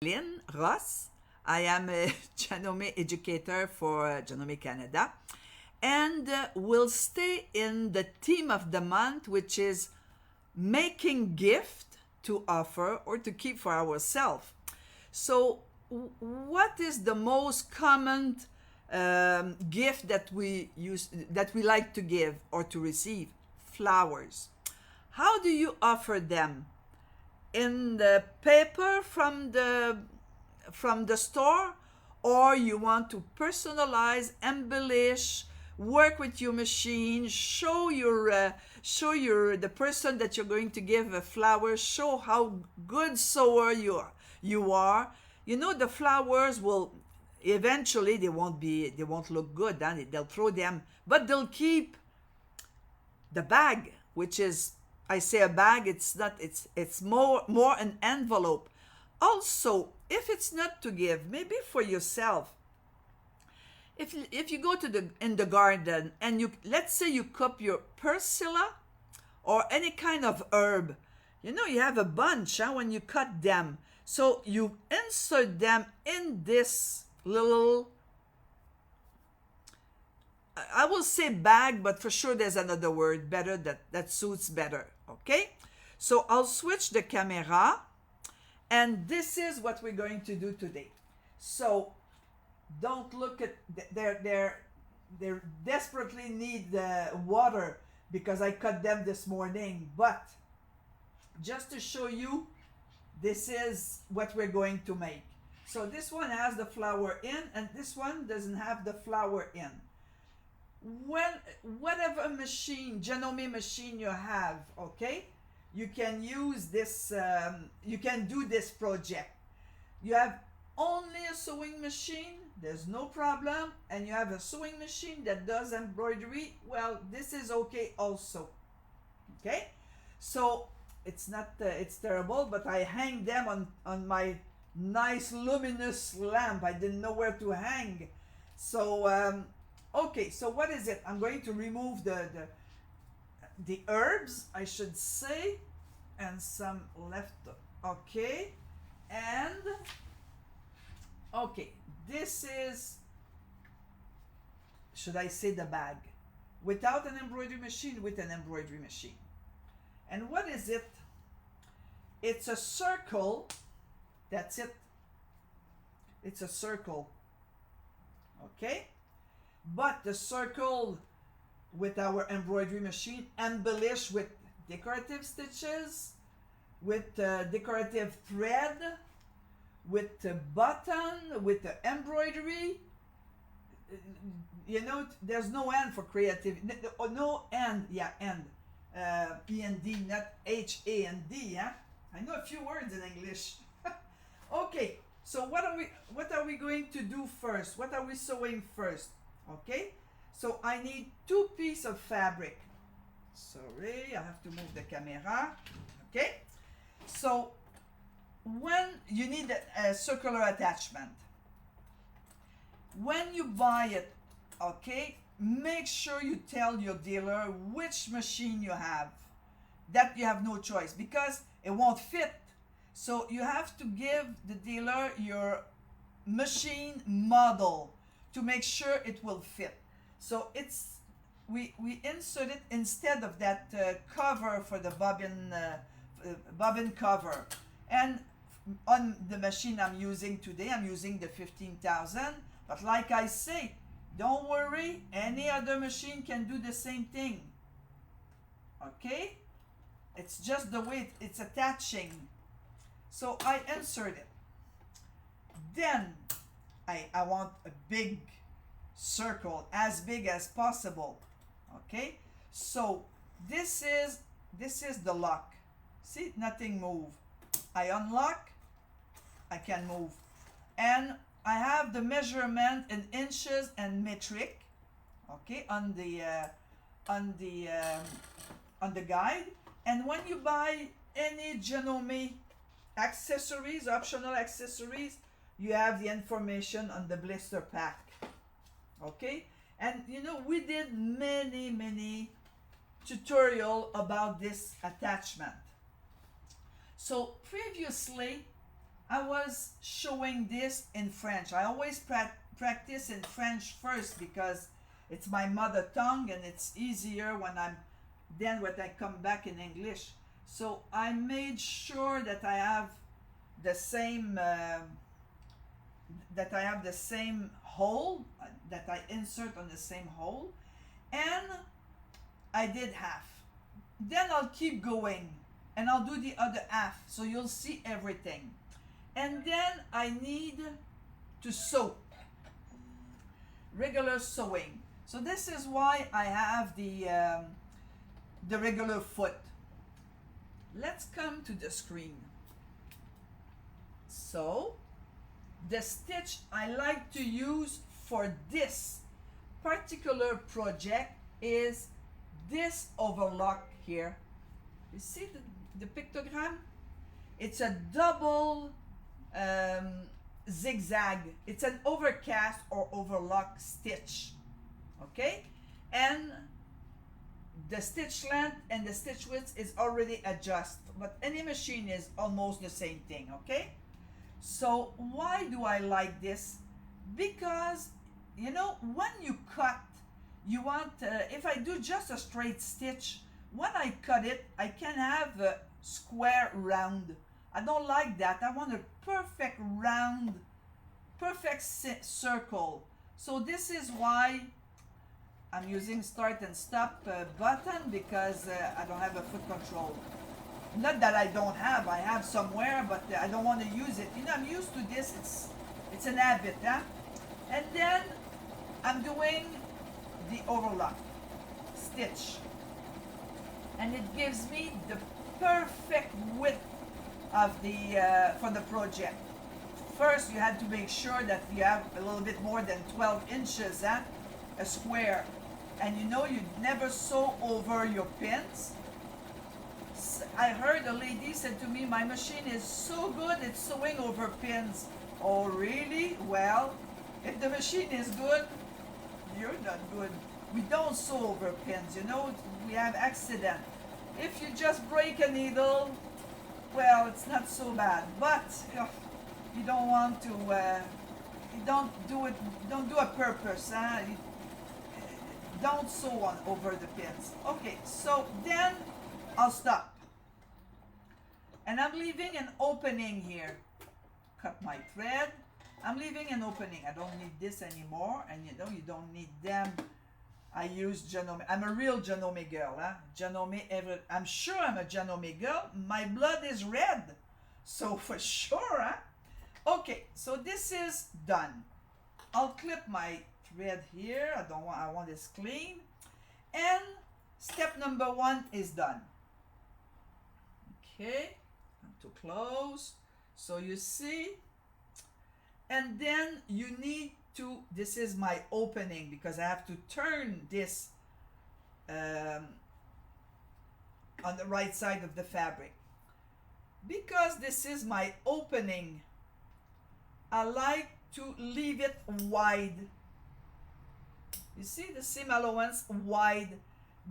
Celine Ross. I am a Janome educator for Janome Canada, and we'll stay in the theme of the month, which is making gift to offer or to keep for ourselves. So, what is the most common gift that we like to give or to receive? Flowers. How do you offer them? In the paper from the store, or you want to personalize, embellish, work with your machine, show your the person that you're going to give a flower, show how good sewer you are. You know, the flowers will eventually, they won't look good, and they'll throw them, but they'll keep the bag, which is, I say a bag, it's more an envelope. Also, if it's not to give, maybe for yourself. If you go to the in the garden and you, let's say you cut your persilla or any kind of herb, you have a bunch when you cut them. So you insert them in this little, I will say bag, but for sure there's another word better that suits better. Okay? So I'll switch the camera, and this is what we're going to do today. So don't look at, they desperately need the water because I cut them this morning, but just to show you, this is what we're going to make. So this one has the flower in, and this one doesn't have the flower in. Whatever machine, Janome machine you have, okay, you can use this, you can do this project. You have only a sewing machine, there's no problem, and you have a sewing machine that does embroidery, well, this is okay also. Okay, so it's not, it's terrible, but I hang them on my nice luminous lamp. I didn't know where to hang. So, okay, so what is it? I'm going to remove the herbs, I should say, and some left. Okay, and okay, this is, should I say, the bag without an embroidery machine, with an embroidery machine. And what is it? It's a circle. That's it. It's a circle. Okay, but the circle with our embroidery machine embellished with decorative stitches, with decorative thread, with the button, with the embroidery. There's no end for creativity. No end, yeah, end. E-N-D, not H-A-N-D, yeah? I know a few words in English. Okay, so what are we going to do first? What are we sewing first? Okay, so I need 2 pieces of fabric. Sorry, I have to move the camera. Okay, so when you need a circular attachment, when you buy it, okay, make sure you tell your dealer which machine you have, that you have no choice because it won't fit. So you have to give the dealer your machine model to make sure it will fit. So we insert it instead of that cover for the bobbin cover. And on the machine I'm using today, I'm using the 15,000. But like I say, don't worry, any other machine can do the same thing. Okay? It's just the way it's attaching. So I insert it. Then I want a big circle, as big as possible. Okay? So this is the lock. See, nothing move. I unlock, I can move. And I have the measurement in inches and metric, okay, on the guide. And when you buy any Janome accessories, optional accessories, you have the information on the blister pack. Okay, and we did many tutorial about this attachment. So previously I was showing this in French. I always practice in French first because it's my mother tongue and it's easier when I come back in English. So I made sure that I have the same hole that I insert on the same hole, and I did half. Then I'll keep going and I'll do the other half so you'll see everything. And then I need to sew, regular sewing. So this is why I have the regular foot. Let's come to the screen. So the stitch I like to use for this particular project is this overlock here. You see the pictogram? It's a double zigzag. It's an overcast or overlock stitch. Okay? And the stitch length and the stitch width is already adjusted, but any machine is almost the same thing. Okay? So why do I like this? Because you know, when you cut, you want if I do just a straight stitch, when I cut it, I can have a square round. I don't like that. I want a perfect round, perfect circle. So this is why I'm using start and stop button, because I don't have a foot control. Not that I don't have, I have somewhere, but I don't want to use it. You know, I'm used to this. It's an habit, huh? And then I'm doing the overlock stitch, and it gives me the perfect width of the for the project. First, you had to make sure that you have a little bit more than 12 inches, huh? A square, and you know you never sew over your pins. I heard a lady said to me, my machine is so good it's sewing over pins. Oh really? Well, if the machine is good, you're not good. We don't sew over pins, you know, we have accident. If you just break a needle, well, it's not so bad, but you don't want to, you don't do a purpose, huh? Don't sew on over the pins. Okay, so then I'll stop. And I'm leaving an opening here. Cut my thread. I'm leaving an opening. I don't need this anymore, and you know, you don't need them. I use Janome. I'm a real Janome girl, huh? Janome, I'm sure I'm a Janome girl. My blood is red. So for sure, huh? Okay, so this is done. I'll clip my thread here. I want this clean. And step number 1 is done. Okay, I'm too close. So you see, and then you need to, this is my opening because I have to turn this on the right side of the fabric. Because this is my opening, I like to leave it wide. You see the seam allowance wide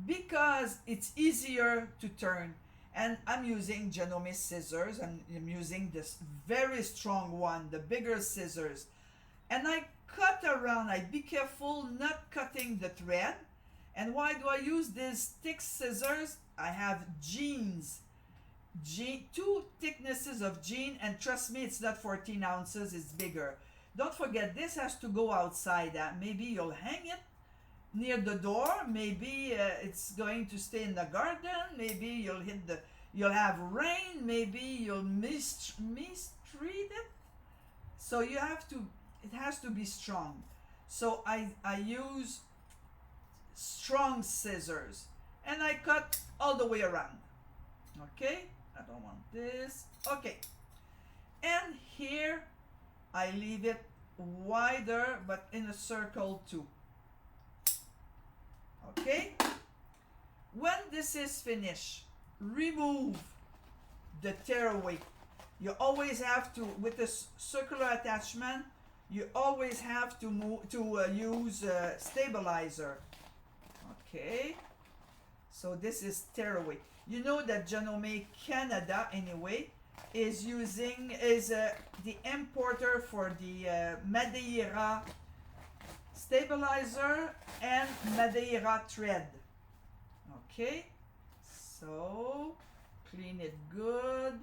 because it's easier to turn. And I'm using Janome scissors. I'm using this very strong one, the bigger scissors. And I cut around. I be careful not cutting the thread. And why do I use these thick scissors? I have jeans. 2 thicknesses of jean, and trust me, it's not 14 ounces, it's bigger. Don't forget, this has to go outside. Maybe you'll hang it near the door. Maybe it's going to stay in the garden. Maybe you'll have rain. Maybe you'll mistreat it. So you have to, it has to be strong. So I use strong scissors, and I cut all the way around. Okay, I don't want this. Okay, and here I leave it wider, but in a circle too. Okay, when this is finished, remove the tearaway. You always have to, with this circular attachment, you always have to use a stabilizer. Okay, so this is tearaway. You know that Janome Canada, anyway, is the importer for the Madeira stabilizer and Madeira thread. Okay, so clean it good.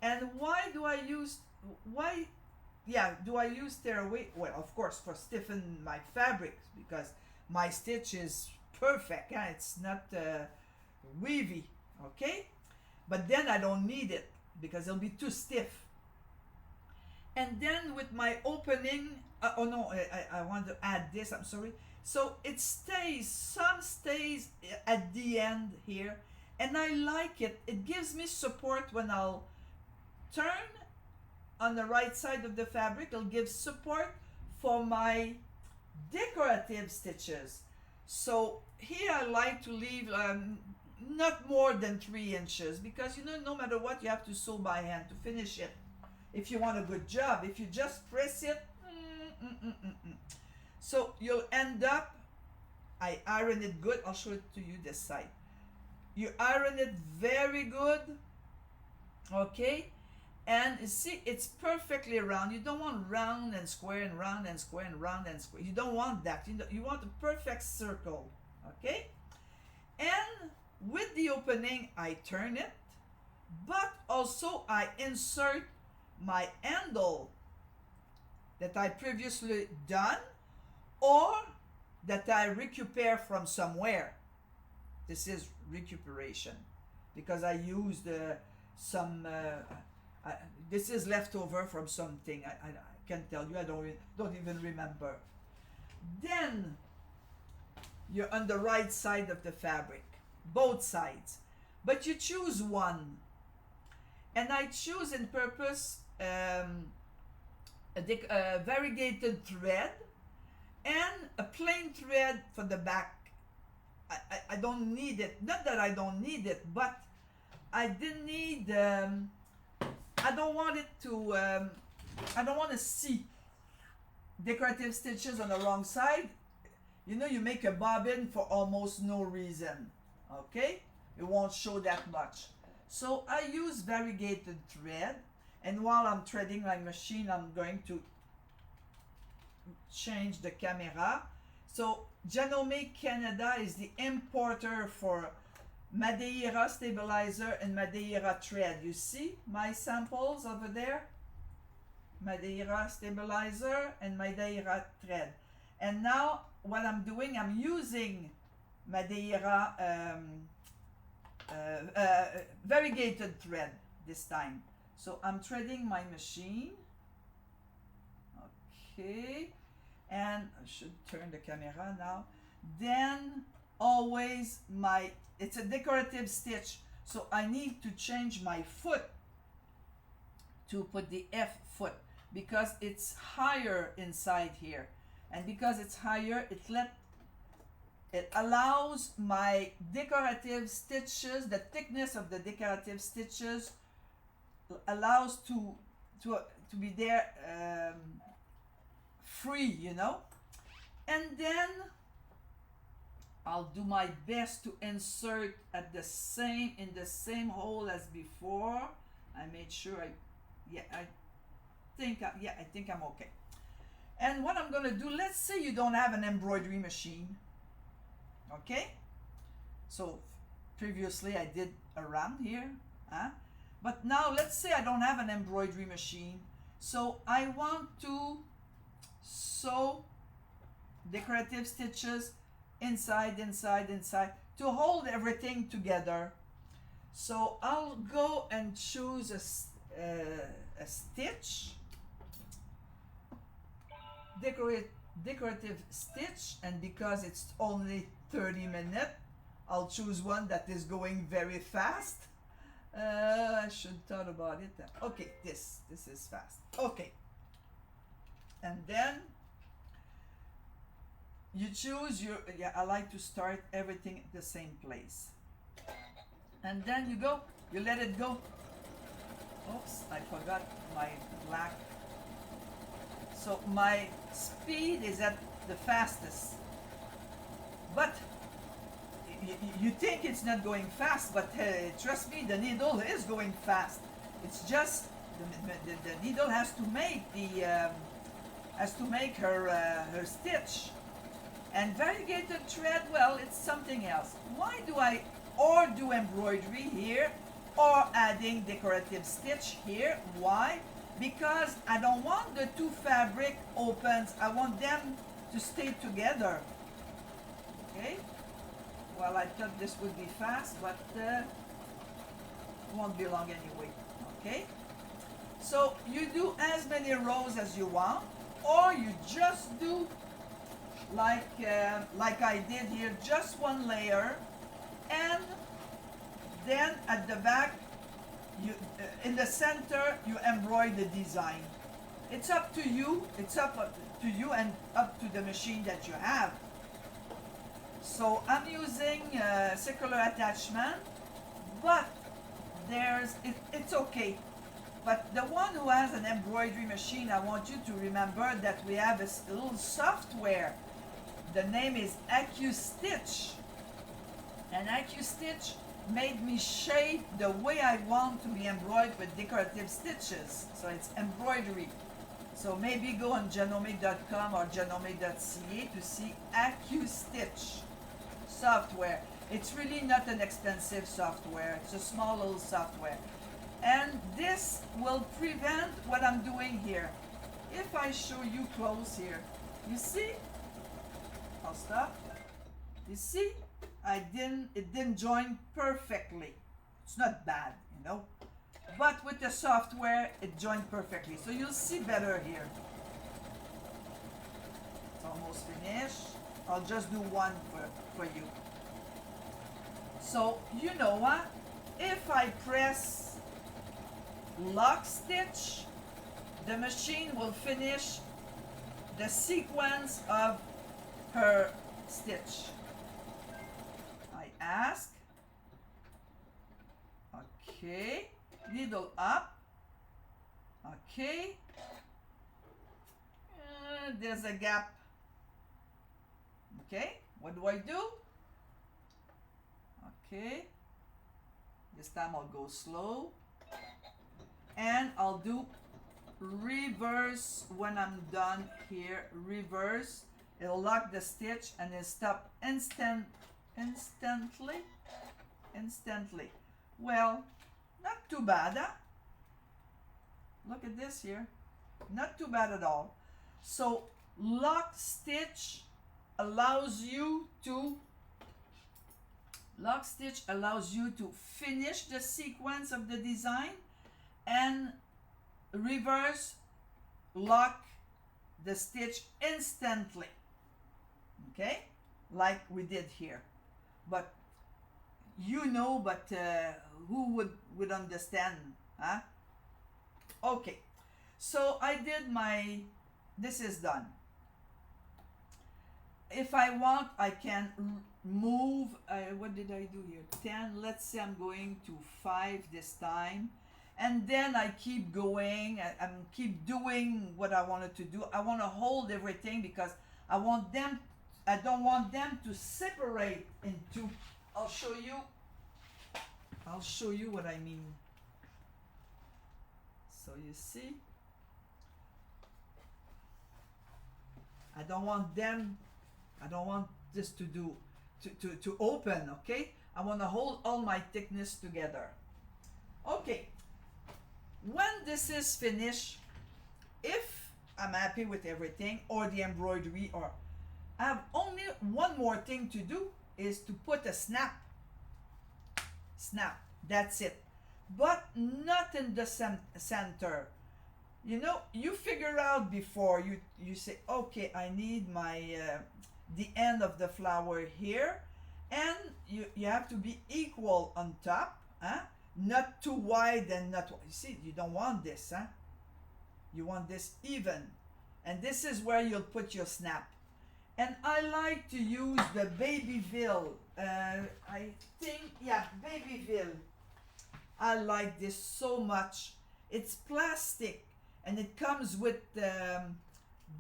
And why do I use tearaway? Well, of course, for stiffen my fabric, because my stitch is perfect. It's not weavy. Okay, but then I don't need it because it'll be too stiff. And then with my opening, I want to add this, I'm sorry. So it stays, some stays at the end here, and I like it. It gives me support when I'll turn on the right side of the fabric. It'll give support for my decorative stitches. So here I like to leave not more than 3 inches, because no matter what, you have to sew by hand to finish it if you want a good job. If you just press it, so you'll end up, I iron it good. I'll show it to you this side. You iron it very good, okay? And you see, it's perfectly round. You don't want round and square and round and square and round and square. You don't want that. You want a perfect circle, okay? And with the opening, I turn it, but also I insert my handle that I previously done, or that I recuperate from somewhere. This is recuperation, because I used some this is leftover from something. I can't tell you. I don't even remember. Then you're on the right side of the fabric, both sides, but you choose one. And I choose in purpose a variegated thread and a plain thread for the back. I don't need it. Not that I don't need it, but I didn't need. I don't want it to. I don't want to see decorative stitches on the wrong side. You make a bobbin for almost no reason. Okay, it won't show that much. So I use variegated thread, and while I'm threading my machine, I'm going to change the camera. So Janome Canada is the importer for Madeira stabilizer and Madeira thread. You see my samples over there? Madeira stabilizer and Madeira thread. And now what I'm doing, I'm using Madeira variegated thread this time. So I'm threading my machine. Okay. And I should turn the camera now. Then always it's a decorative stitch, so I need to change my foot to put the F foot, because it's higher inside here, and because it's higher, it allows my decorative stitches, the thickness of the decorative stitches allows to be there free, and then I'll do my best to insert in the same hole as before. I made sure I think I'm okay. And what I'm gonna do, let's say you don't have an embroidery machine, okay? So previously I did around here, but now let's say I don't have an embroidery machine, so I want to sew decorative stitches inside to hold everything together. So I'll go and choose a stitch, decorative stitch, and because it's only 30 minutes, I'll choose one that is going very fast. I should thought about it. Okay, this is fast. Okay, and then you choose I like to start everything at the same place. And then you let it go. Oops, I forgot my black. So my speed is at the fastest. But you think it's not going fast, but trust me, the needle is going fast. It's just the needle has to make her stitch. And variegated thread, well, it's something else. Why do I or do embroidery here or adding decorative stitch here? Why? Because I don't want the two fabric opens. I want them to stay together. Okay? Well, I thought this would be fast, but won't be long anyway. Okay? So you do as many rows as you want, or you just do like I did here, just one layer, and then at the back, you in the center you embroider the design. It's up to you. It's up to you and up to the machine that you have. So I'm using circular attachment, but it's okay. But the one who has an embroidery machine, I want you to remember that we have a little software. The name is AccuStitch. And AccuStitch made me shape the way I want to be embroidered with decorative stitches. So it's embroidery. So maybe go on janome.com or janome.ca to see AccuStitch software. It's really not an expensive software. It's a small little software. And this will prevent what I'm doing here. If I show you close here, you see? I'll stop. You see? It didn't join perfectly. It's not bad, you know. But with the software, it joined perfectly. So you'll see better here. It's almost finished. I'll just do one for you. So, you know what? If I press lock stitch, the machine will finish the sequence of her stitch. I ask. Okay. Needle up. Okay. There's a gap. Okay. What do I do? Okay. This time I'll go slow. And I'll do reverse when I'm done here. Reverse. It'll lock the stitch and it'll stop instantly. Well, not too bad, huh? Look at this here. Not too bad at all. So lock stitch allows you to finish the sequence of the design, and reverse lock the stitch instantly. Okay, like we did here. But you know, but who would understand, huh? Okay, so I did this is done. If I want, I can move, what did I do here? 10, let's say I'm going to 5 this time. And then I keep going, I keep doing what I wanted to do. I want to hold everything because I don't want them to separate into, I'll show you what I mean. So you see, I don't want this to open, okay? I want to hold all my thickness together. Okay, when this is finished, if I'm happy with everything or the embroidery, or I have only one more thing to do, is to put a snap, that's it, but not in the center. You know, you figure out before you say, okay, I need my the end of the flower here, and you have to be equal on top, huh? Not too wide and not, you see, you don't want this, huh? You want this even, and this is where you'll put your snap. And I like to use the Babyville. I think, yeah, Babyville. I like this so much. It's plastic, and it comes with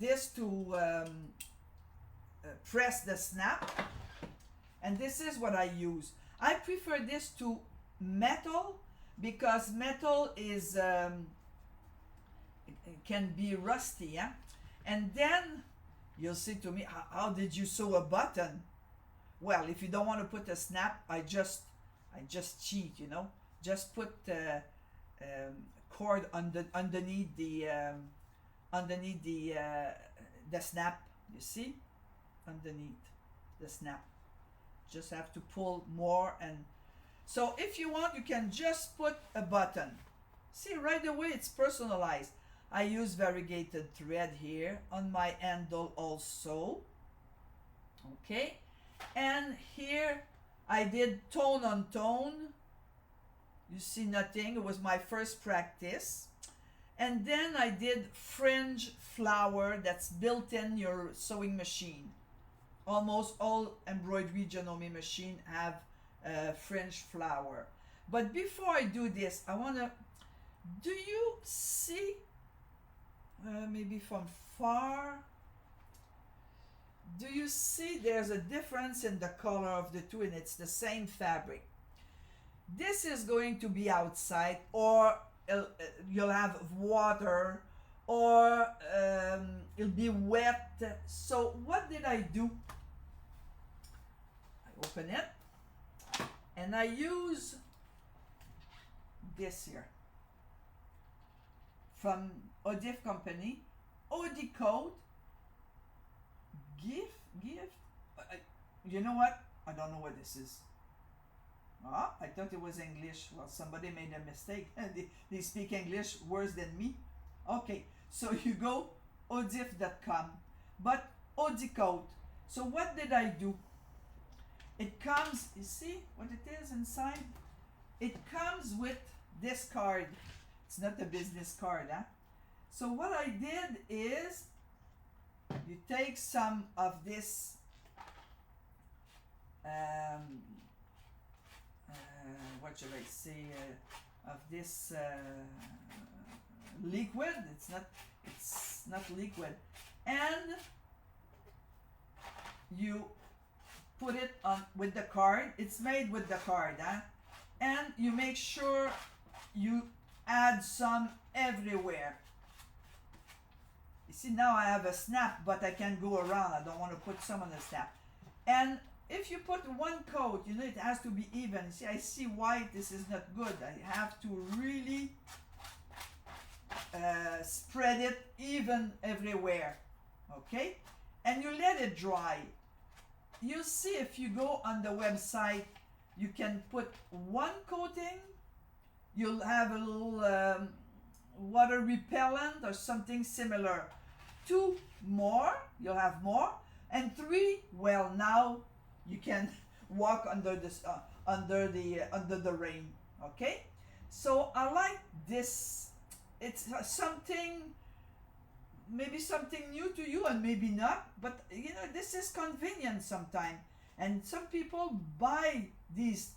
this to press the snap. And this is what I use. I prefer this to metal because metal is it can be rusty, yeah. And then you'll say to me, how did you sew a button? Well, if you don't want to put a snap, I just cheat, you know. Just put cord underneath the snap. You see, underneath the snap. Just have to pull more, and so if you want, you can just put a button. See, right away it's personalized. I use variegated thread here on my handle also. Okay, and here I did tone on tone. You see nothing. It was my first practice. And then I did fringe flower that's built in your sewing machine. Almost all embroidery Janome machine have fringe flower. But before I do this, I want to, do you see, maybe from far, do you see there's a difference in the color of the two, and it's the same fabric? This is going to be outside, or you'll have water, or it'll be wet. So what did I do? I open it and I use this here from Odif company, Odicode gift. You know what? I don't know what this is. I thought it was English. Well, somebody made a mistake. They speak English worse than me. Okay, so you go odif.com, but Odicode. So what did I do? It comes, you see what it is inside? It comes with this card. It's not a business card, huh? So what I did is, you take some of this what should I say, of this liquid. It's not liquid, and you put it on with the card. It's made with the card, huh? And you make sure you add some everywhere. You see, now I have a snap, but I can go around. I don't want to put some on the snap. And if you put one coat, you know, it has to be even. See, I see white, this is not good. I have to really spread it even everywhere. Okay? And you let it dry. You see, if you go on the website, you can put one coating. You'll have a little water repellent or something similar. 2 more, you'll have more. And 3, well, now you can walk under this under the rain. Okay, so I like this. It's something, maybe something new to you and maybe not, but you know, this is convenient sometimes. And some people buy these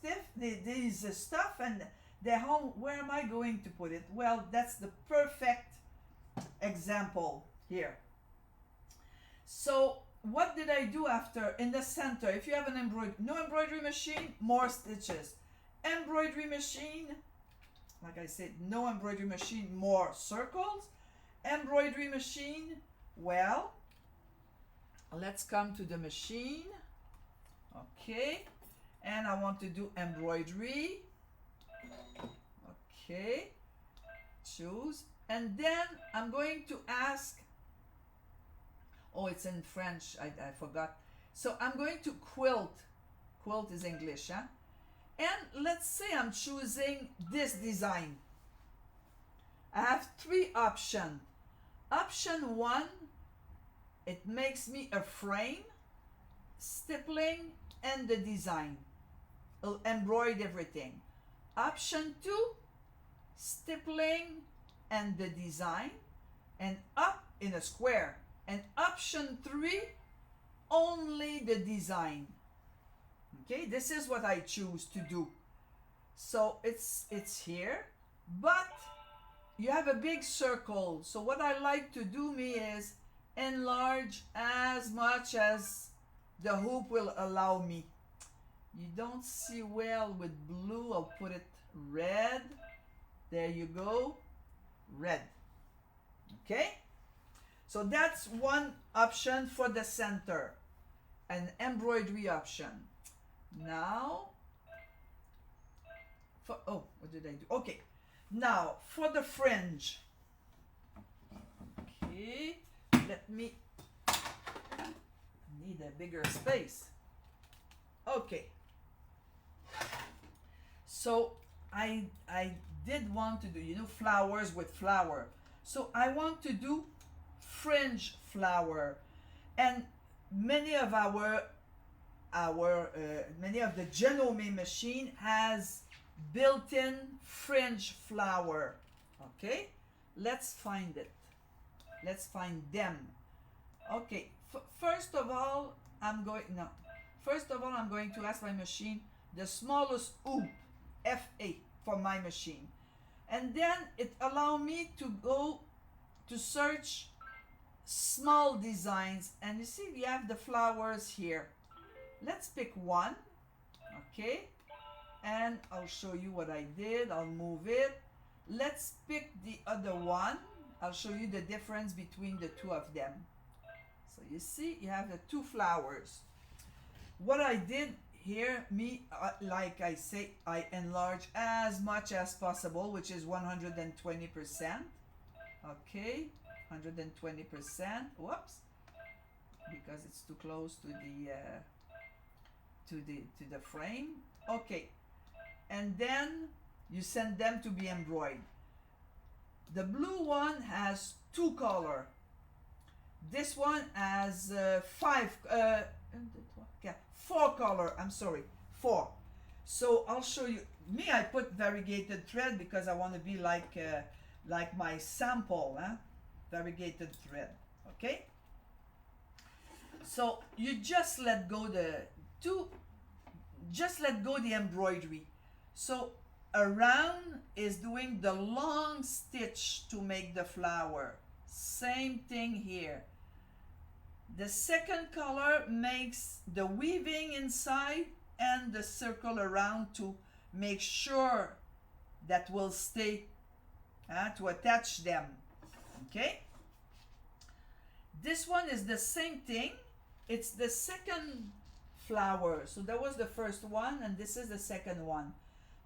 stuff and they're home. Where am I going to put it? Well, that's the perfect example here. So what did I do after? In the center, if you have an no embroidery machine, more stitches. Embroidery machine, like I said, no embroidery machine, more circles. Embroidery machine, well, let's come to the machine. Okay, and I want to do embroidery. Okay, choose, and then I'm going to ask, oh, it's in French, I forgot. So I'm going to quilt. Quilt is English, huh? And let's say I'm choosing this design. I have 3 options. Option 1, it makes me a frame, stippling, and the design. I'll embroider everything. Option 2, stippling and the design, and up in a square. And option 3, only the design. Okay, this is what I choose to do. So it's here, but you have a big circle. So what I like to do is enlarge as much as the hoop will allow me. You don't see well with blue, I'll put it red. There you go. Red. Okay? So that's one option for the center. An embroidery option. Now, what did I do? Okay. Now, for the fringe. Okay. Let me need a bigger space. Okay. So I did want to do, flowers with flower. So I want to do fringe flower, and many of many of the Janome machine has built-in fringe flower. Okay, let's find it. Let's find them. Okay, first of all, I'm going to ask my machine the smallest hoop, FA, for my machine. And then it allows me to go to search small designs. And you see, we have the flowers here. Let's pick one. Okay. And I'll show you what I did. I'll move it. Let's pick the other one. I'll show you the difference between the two of them. So you see, you have the two flowers. What I did here, like I say, I enlarge as much as possible, which is 120%. Okay, 120%. Whoops, because it's too close to the frame. Okay, and then you send them to be embroidered. The blue one has two colors. This one has four color. I'm sorry, four. So I'll show you. I put variegated thread because I want to be like my sample, variegated thread. Okay. So you just let go the embroidery. So around is doing the long stitch to make the flower. Same thing here. The second color makes the weaving inside and the circle around to make sure that will stay, to attach them. Okay. This one is the same thing. It's the second flower. So that was the first one, and this is the second one.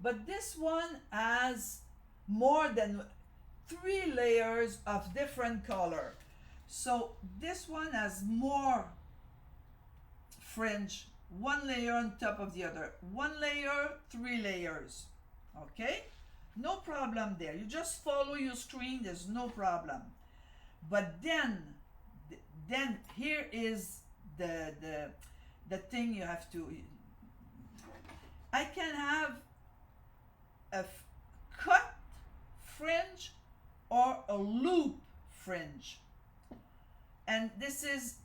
But this one has more than 3 layers of different color. So this one has more fringe, 1 layer on top of the other. 1 layer, 3 layers. Okay? No problem there. You just follow your screen, there's no problem. But then here is the thing you have to. I can have a cut fringe or a loop fringe, and this is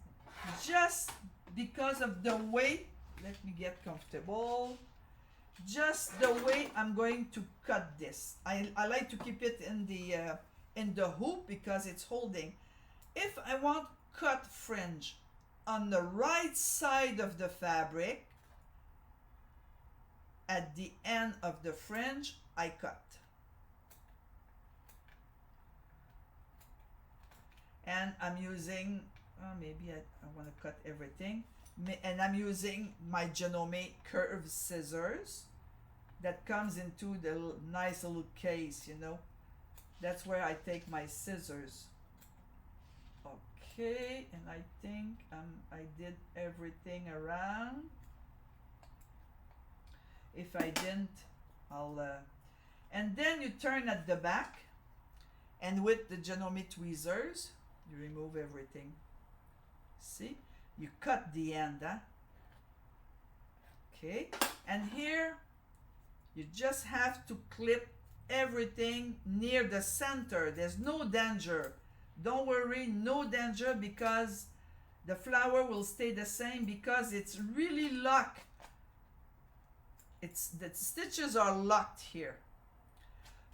just because of the way. Let me get comfortable. Just the way I'm going to cut this. I like to keep it in the hoop because it's holding. If I want cut fringe on the right side of the fabric, at the end of the fringe, I cut. And I'm using, maybe I want to cut everything. And I'm using my Janome curved scissors that comes into the nice little case, That's where I take my scissors. Okay, and I think I did everything around. If I didn't, I'll and then you turn at the back, and with the Janome tweezers you remove everything. See, you cut the end, okay, and here you just have to clip everything near the center. There's no danger, don't worry, no danger, because the flower will stay the same because it's really locked. The stitches are locked here.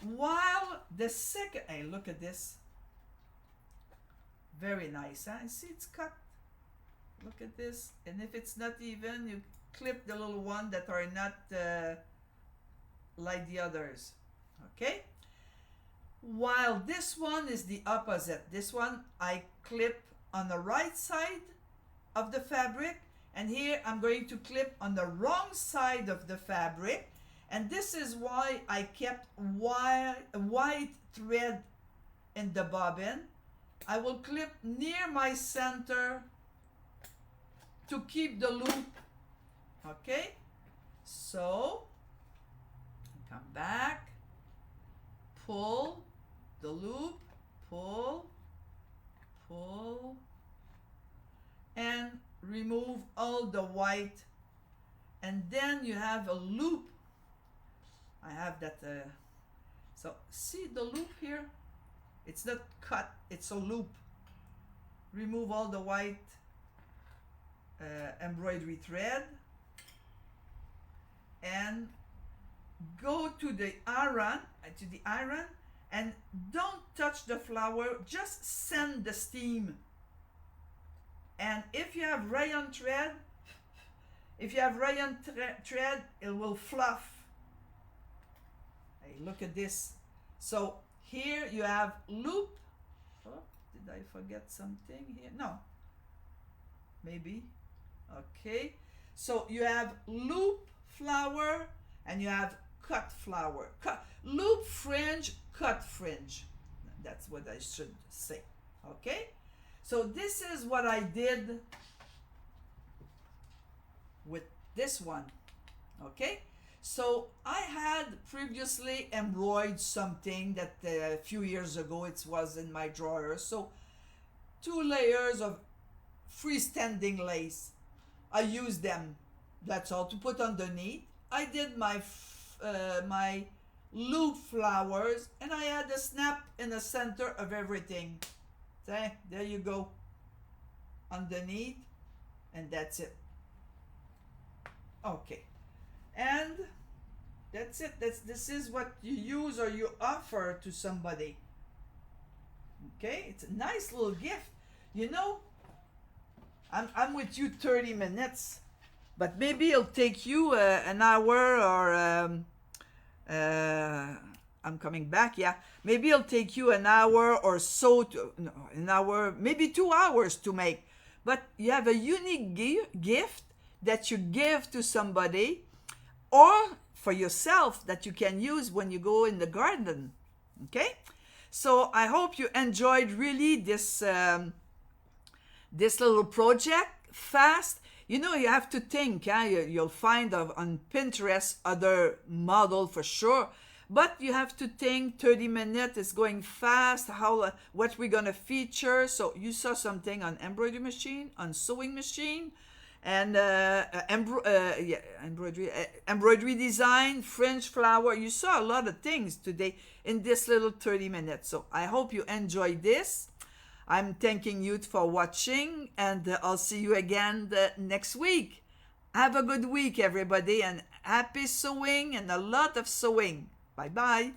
While the second, hey, look at this. Very nice, huh? See, it's cut. Look at this. And if it's not even, you clip the little one that are not like the others. Okay? while this one is the opposite. This one I clip on the right side of the fabric, and here I'm going to clip on the wrong side of the fabric. And this is why I kept white thread in the bobbin. I will clip near my center to keep the loop. Okay, so come back, pull the loop, pull, pull, and remove all the white, and then you have a loop. I have that, so see the loop here? It's not cut, it's a loop. Remove all the white embroidery thread and go to the iron, and don't touch the flower, just send the steam. And if you have rayon thread, thread, it will fluff. Hey, look at this. So here you have loop. Oh, did I forget something here? No. Maybe. Okay. So you have loop flower and you have cut flower. Loop fringe, cut fringe. That's what I should say. Okay. So this is what I did with this one. Okay. So I had previously embroidered something that a few years ago it was in my drawer. So 2 layers of freestanding lace. I used them. That's all to put underneath. I did my my loop flowers, and I had a snap in the center of everything. See, there you go. Underneath, and that's it. Okay. And that's it. This is what you use or you offer to somebody. Okay, it's a nice little gift. You know, I'm with you 30 minutes, but maybe it'll take you an hour, or I'm coming back. Yeah, maybe it'll take you an hour or so an hour, maybe 2 hours to make. But you have a unique gift that you give to somebody, or for yourself, that you can use when you go in the garden. Okay, so I hope you enjoyed really this this little project. Fast, you know, you have to think. You'll find on Pinterest other model for sure, but you have to think. 30 minutes is going fast. What we're gonna feature? So you saw something on embroidery machine, on sewing machine, and embroidery design, French flower. You saw a lot of things today in this little 30 minutes. So I hope you enjoyed this. I'm thanking you for watching, and I'll see you again next week. Have a good week, everybody, and happy sewing and a lot of sewing. Bye-bye.